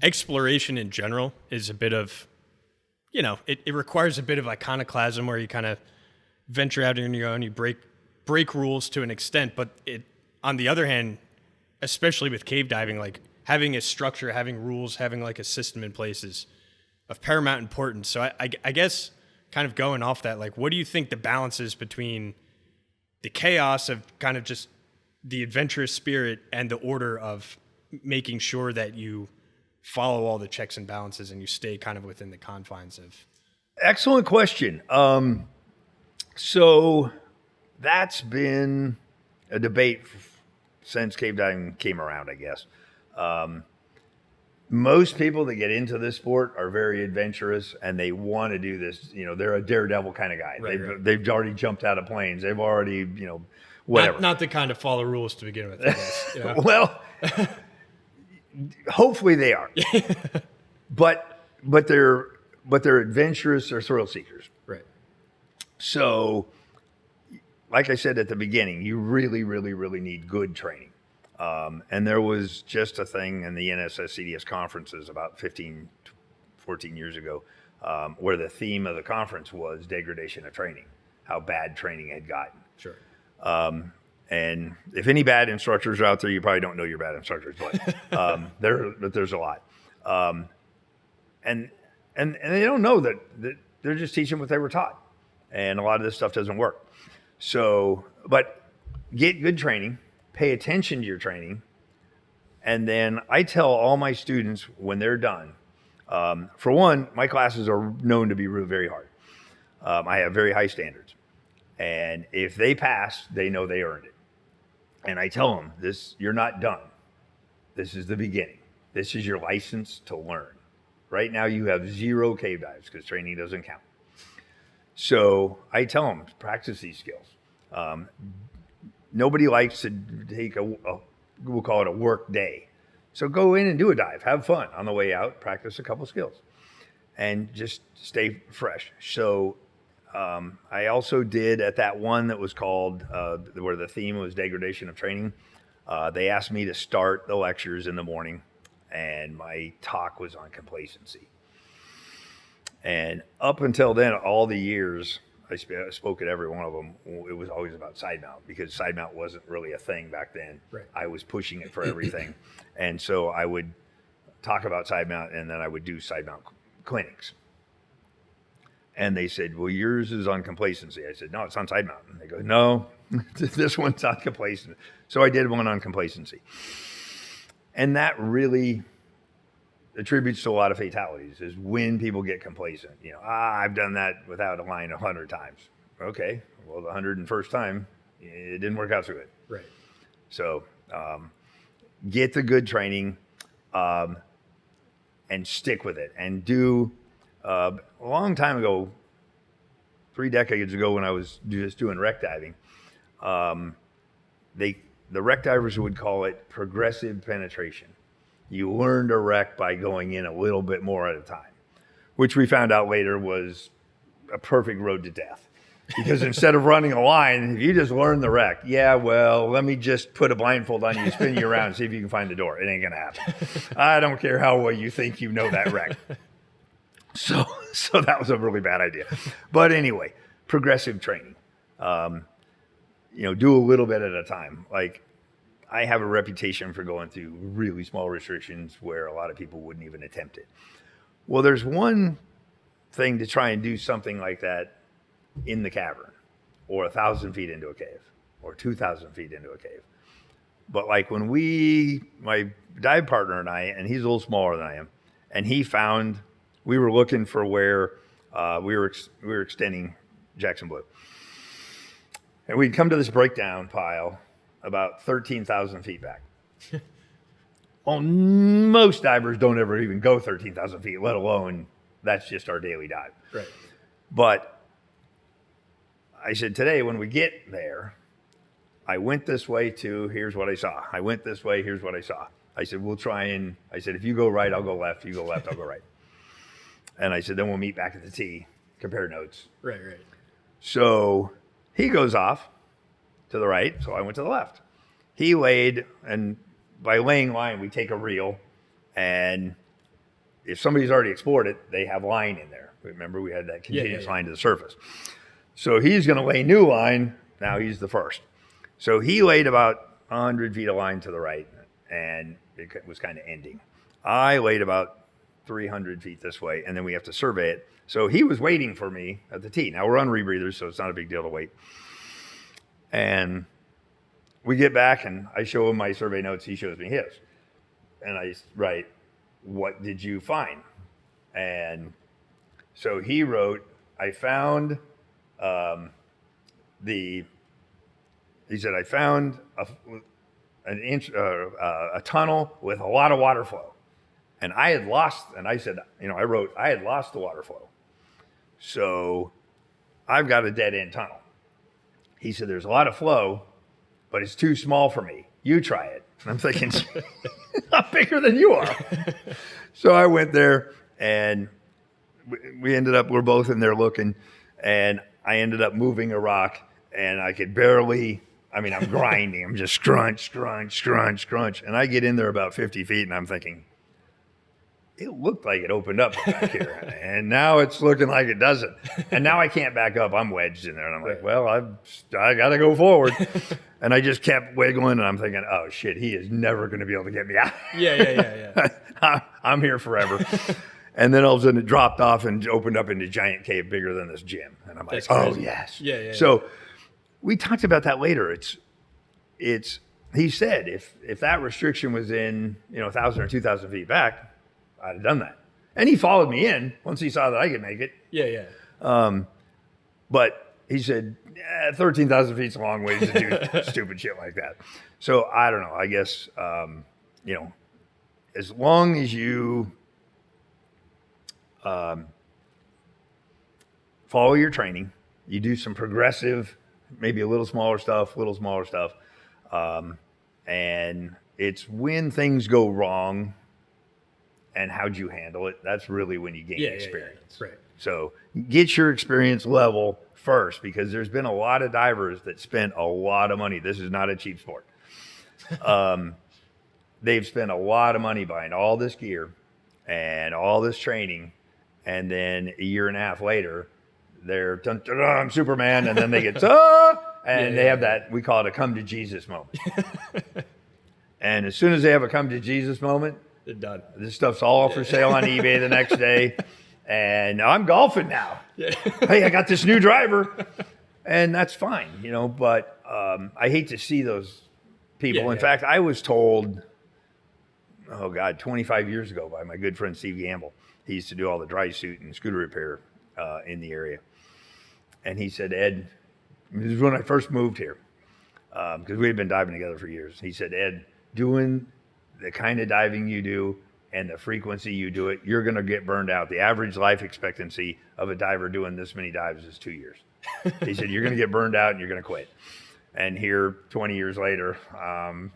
exploration in general is a bit of, it requires a bit of iconoclasm where you kind of venture out on your own, you break rules to an extent, but on the other hand, especially with cave diving, like having a structure, having rules, having like a system in place is of paramount importance. So I guess kind of going off that, like, what do you think the balance is between the chaos of kind of just the adventurous spirit and the order of making sure that you follow all the checks and balances and you stay kind of within the confines of? Excellent question. So that's been a debate since cave diving came around, I guess. Most people that get into this sport are very adventurous and they want to do this. They're a daredevil kind of guy. Right. They've already jumped out of planes. They've already, whatever. Not the kind of follow rules to begin with, I guess. Well, hopefully they are. but they're adventurous or thrill seekers. Right. So, like I said at the beginning, you really, really, really need good training. And there was just a thing in the NSS-CDS conferences about 14 years ago, where the theme of the conference was degradation of training, how bad training had gotten. Sure. And if any bad instructors are out there, you probably don't know you're bad instructors, but there's a lot. And they don't know that they're just teaching what they were taught. And a lot of this stuff doesn't work. So, but get good training, pay attention to your training. And then I tell all my students when they're done, for one, my classes are known to be very hard. I have very high standards. And if they pass, they know they earned it. And I tell them, you're not done. This is the beginning. This is your license to learn. Right now you have 0 cave dives because training doesn't count. So I tell them, practice these skills. Nobody likes to take we'll call it a work day. So go in and do a dive, have fun. On the way out, practice a couple skills and just stay fresh. So I also did at that one that was called, where the theme was degradation of training. They asked me to start the lectures in the morning and my talk was on complacency. And up until then, all the years I spoke at every one of them, it was always about side mount because side mount wasn't really a thing back then. Right. I was pushing it for everything. And so I would talk about side mount and then I would do side mount clinics. And they said, well, yours is on complacency. I said, no, it's on side mount. And they go, no, this one's on complacency. So I did one on complacency. And that really attributes to a lot of fatalities is when people get complacent. I've done that without a line 100 times. Okay, well, the 101st time, it didn't work out so good. Right. So get the good training and stick with it. And do, a long time ago, 3 decades ago when I was just doing wreck diving, the wreck divers would call it progressive penetration. You learn to wreck by going in a little bit more at a time, which we found out later was a perfect road to death. Because instead of running a line, if you just learn the wreck, let me just put a blindfold on you, spin you around, and see if you can find the door. It ain't going to happen. I don't care how well you think you know that wreck. So that was a really bad idea. But anyway, progressive training. Do a little bit at a time. Like, I have a reputation for going through really small restrictions where a lot of people wouldn't even attempt it. Well, there's one thing to try and do something like that in the cavern or 1,000 feet into a cave or 2,000 feet into a cave. But like when my dive partner and I, and he's a little smaller than I am, and we were looking for where we were extending Jackson Blue. And we'd come to this breakdown pile about 13,000 feet back. Well, most divers don't ever even go 13,000 feet, let alone that's just our daily dive. Right. But I said, today when we get there, I went this way too, here's what I saw. I went this way, here's what I saw. I said, if you go right, I'll go left. You go left, I'll go right. And I said, then we'll meet back at the tee, compare notes. Right. So he goes off to the right, so I went to the left. He laid, and by laying line, we take a reel, and if somebody's already explored it, they have line in there. Remember, we had that continuous line to the surface. So he's going to lay new line. Now he's the first. So he laid about 100 feet of line to the right, and it was kind of ending. I laid about 300 feet this way, and then we have to survey it. So he was waiting for me at the tee. Now we're on rebreathers, so it's not a big deal to wait. And we get back, and I show him my survey notes. He shows me his. And I write, what did you find? And so he wrote, I found he said, I found a tunnel with a lot of water flow. And I had lost, and I said, I wrote, I had lost the water flow. So I've got a dead end tunnel. He said, there's a lot of flow, but it's too small for me. You try it. And I'm thinking, I'm bigger than you are. So I went there, and we're both in there looking, and I ended up moving a rock, and I could barely, I'm grinding. I'm just scrunch. And I get in there about 50 feet, and I'm thinking, it looked like it opened up back here, and now it's looking like it doesn't. And now I can't back up. I'm wedged in there, and I'm like, well, I got to go forward. And I just kept wiggling, and I'm thinking, oh, shit, he is never going to be able to get me out. Yeah. I'm here forever. And then all of a sudden it dropped off and opened up into a giant cave bigger than this gym. And I'm like, oh, yes. Yeah. So we talked about that later. It's he said if that restriction was in 1,000 or 2,000 feet back, I'd have done that. And he followed me in once he saw that I could make it. Yeah. But he said, 13,000 feet's a long way to do stupid shit like that. So I don't know. I guess, as long as you follow your training, you do some progressive, maybe a little smaller stuff, and it's when things go wrong and how'd you handle it, that's really when you gain experience. Right. So get your experience level first, because there's been a lot of divers that spent a lot of money. This is not a cheap sport. They've spent a lot of money buying all this gear and all this training, and then a year and a half later, they're I'm Superman, and then they get they have that, we call it a come to Jesus moment. And as soon as they have a come to Jesus moment, they're done. This stuff's all for sale on eBay the next day. And I'm golfing now. Hey, I got this new driver. And that's fine, but I hate to see those people. In fact, I was told, 25 years ago by my good friend Steve Gamble. He used to do all the dry suit and scooter repair in the area. And he said, Ed, this is when I first moved here, because we had been diving together for years. He said, Ed, doing the kind of diving you do and the frequency you do it, you're going to get burned out. The average life expectancy of a diver doing this many dives is 2 years. He said, you're going to get burned out and you're going to quit. And here, 20 years later,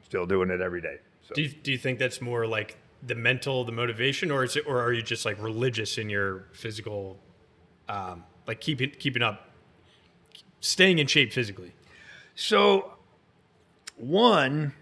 still doing it every day. So. Do you think that's more like the mental, the motivation, or are you just like religious in your physical, like keeping up, staying in shape physically? So, one,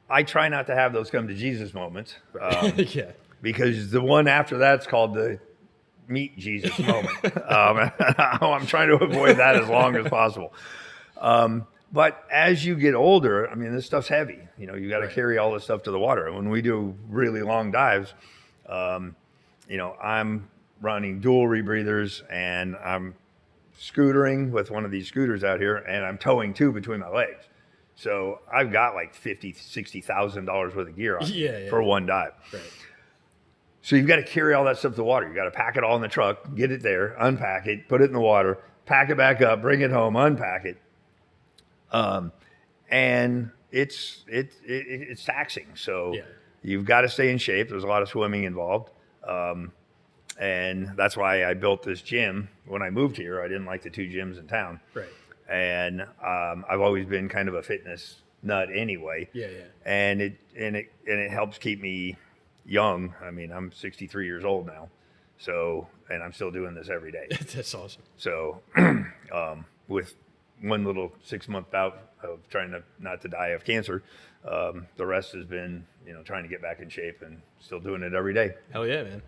I try not to have those come to Jesus moments. Because the one after that's called the meet Jesus moment. I'm trying to avoid that as long as possible. But as you get older, this stuff's heavy. You got to carry all this stuff to the water. And when we do really long dives, I'm running dual rebreathers, and I'm scootering with one of these scooters out here, and I'm towing two between my legs. So I've got like $50,000, $60,000 worth of gear on for one dive. Right. So you've got to carry all that stuff to the water. You got to pack it all in the truck, get it there, unpack it, put it in the water, pack it back up, bring it home, unpack it. And it's taxing. So you've got to stay in shape. There's a lot of swimming involved. And that's why I built this gym. When I moved here, I didn't like the two gyms in town. Right. And I've always been kind of a fitness nut anyway. And it helps keep me young. I'm 63 years old now. So, and I'm still doing this every day. That's awesome. So, with one little 6-month bout of trying not to die of cancer. The rest has been, trying to get back in shape and still doing it every day. Hell yeah, man.